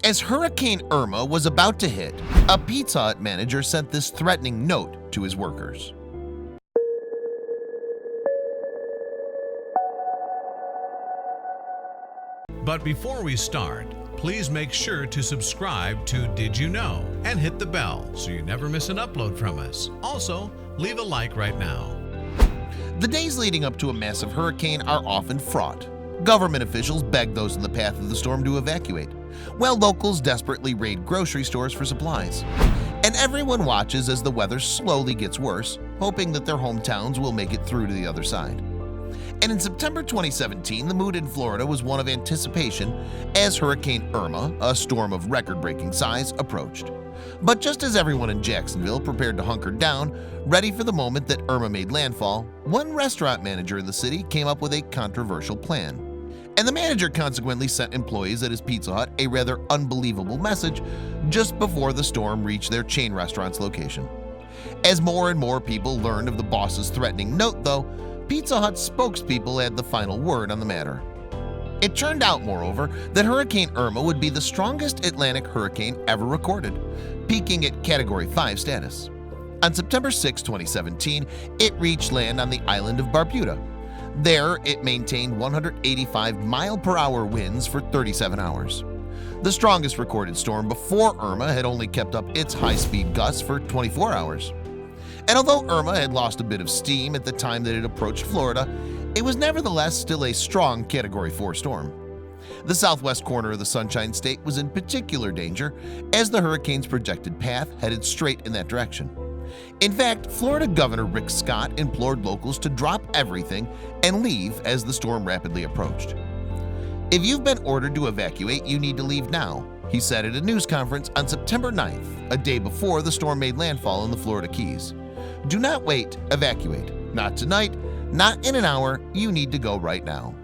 As Hurricane Irma was about to hit, a Pizza Hut manager sent this threatening note to his workers. But before we start, please make sure to subscribe to Did You Know and hit the bell so you never miss an upload from us. Also, leave a like right now. The days leading up to a massive hurricane are often fraught. Government officials beg those in the path of the storm to evacuate, while locals desperately raid grocery stores for supplies. And everyone watches as the weather slowly gets worse, hoping that their hometowns will make it through to the other side. And in September 2017, the mood in Florida was one of anticipation as Hurricane Irma, a storm of record-breaking size, approached. But just as everyone in Jacksonville prepared to hunker down, ready for the moment that Irma made landfall, one restaurant manager in the city came up with a controversial plan. And the manager consequently sent employees at his Pizza Hut a rather unbelievable message just before the storm reached their chain restaurant's location. As more and more people learned of the boss's threatening note, though, Pizza Hut's spokespeople had the final word on the matter. It turned out, moreover, that Hurricane Irma would be the strongest Atlantic hurricane ever recorded, peaking at Category 5 status. On September 6, 2017, it reached land on the island of Barbuda. There, it maintained 185 mile-per-hour winds for 37 hours. The strongest recorded storm before Irma had only kept up its high-speed gusts for 24 hours. And although Irma had lost a bit of steam at the time that it approached Florida, it was nevertheless still a strong Category 4 storm. The southwest corner of the Sunshine State was in particular danger as the hurricane's projected path headed straight in that direction. In fact, Florida Governor Rick Scott implored locals to drop everything and leave as the storm rapidly approached. "If you've been ordered to evacuate, you need to leave now," he said at a news conference on September 9th, a day before the storm made landfall in the Florida Keys. "Do not wait, evacuate. Not tonight, not in an hour, you need to go right now."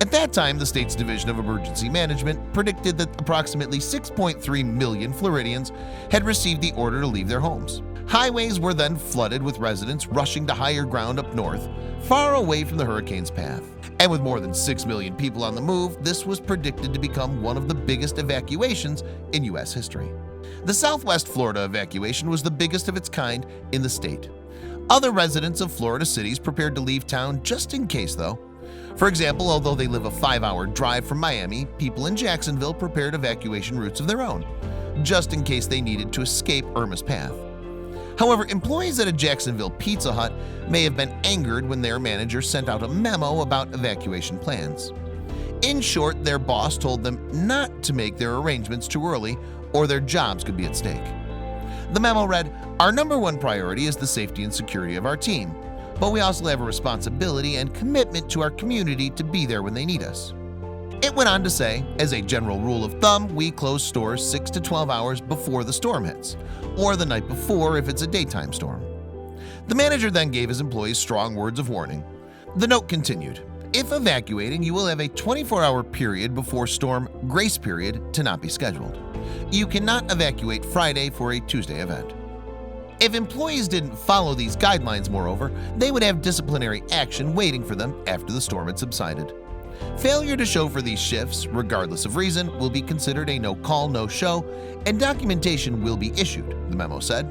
At that time, the state's Division of Emergency Management predicted that approximately 6.3 million Floridians had received the order to leave their homes. Highways were then flooded with residents rushing to higher ground up north, far away from the hurricane's path. And with more than 6 million people on the move, this was predicted to become one of the biggest evacuations in U.S. history. The Southwest Florida evacuation was the biggest of its kind in the state. Other residents of Florida cities prepared to leave town just in case, though. For example, although they live a 5-hour drive from Miami, people in Jacksonville prepared evacuation routes of their own, just in case they needed to escape Irma's path. However, employees at a Jacksonville Pizza Hut may have been angered when their manager sent out a memo about evacuation plans. In short, their boss told them not to make their arrangements too early or their jobs could be at stake. The memo read, "Our number one priority is the safety and security of our team, but we also have a responsibility and commitment to our community to be there when they need us." It went on to say, "As a general rule of thumb, we close stores 6 to 12 hours before the storm hits, or the night before if it's a daytime storm." The manager then gave his employees strong words of warning. The note continued, "If evacuating, you will have a 24-hour period before storm grace period to not be scheduled. You cannot evacuate Friday for a Tuesday event." If employees didn't follow these guidelines, moreover, they would have disciplinary action waiting for them after the storm had subsided. Failure to show for these shifts, regardless of reason, will be considered a no-call, no-show, and documentation will be issued, the memo said.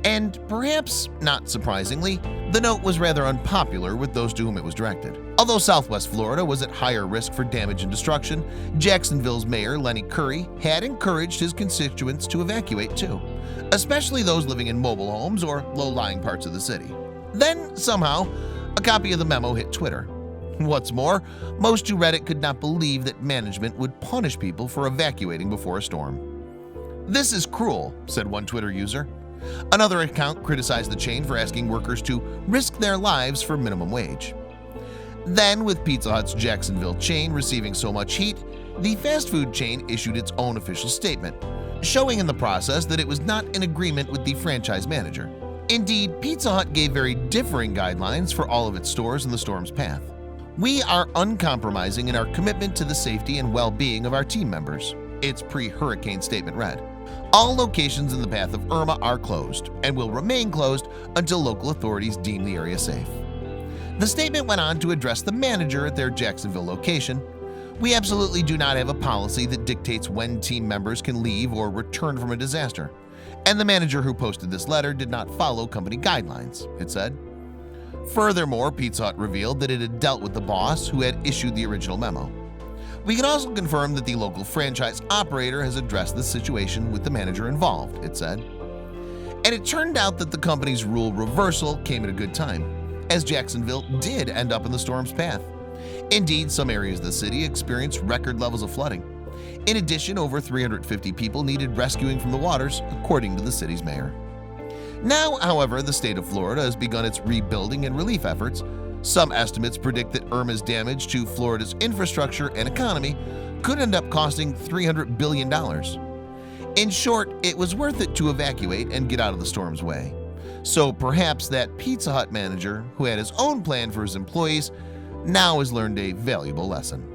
And perhaps not surprisingly, the note was rather unpopular with those to whom it was directed. Although Southwest Florida was at higher risk for damage and destruction, Jacksonville's Mayor Lenny Curry had encouraged his constituents to evacuate too, especially those living in mobile homes or low-lying parts of the city. Then, somehow, a copy of the memo hit Twitter. What's more, most who read it could not believe that management would punish people for evacuating before a storm. "This is cruel," said one Twitter user. Another account criticized the chain for asking workers to risk their lives for minimum wage. Then, with Pizza Hut's Jacksonville chain receiving so much heat, the fast food chain issued its own official statement, showing in the process that it was not in agreement with the franchise manager. Indeed, Pizza Hut gave very differing guidelines for all of its stores in the storm's path. "We are uncompromising in our commitment to the safety and well-being of our team members," its pre-hurricane statement read. "All locations in the path of Irma are closed and will remain closed until local authorities deem the area safe." The statement went on to address the manager at their Jacksonville location. We absolutely do not have a policy that dictates when team members can leave or return from a disaster, and the manager who posted this letter did not follow company guidelines, it said. Furthermore, Pizza Hut revealed that it had dealt with the boss who had issued the original memo. We can also confirm that the local franchise operator has addressed the situation with the manager involved, it said. And it turned out that the company's rule reversal came at a good time, as Jacksonville did end up in the storm's path. Indeed, some areas of the city experienced record levels of flooding. In addition, over 350 people needed rescuing from the waters, according to the city's mayor. Now, however, the state of Florida has begun its rebuilding and relief efforts. Some estimates predict that Irma's damage to Florida's infrastructure and economy could end up costing $300 billion. In short, it was worth it to evacuate and get out of the storm's way. So perhaps that Pizza Hut manager, who had his own plan for his employees, now has learned a valuable lesson.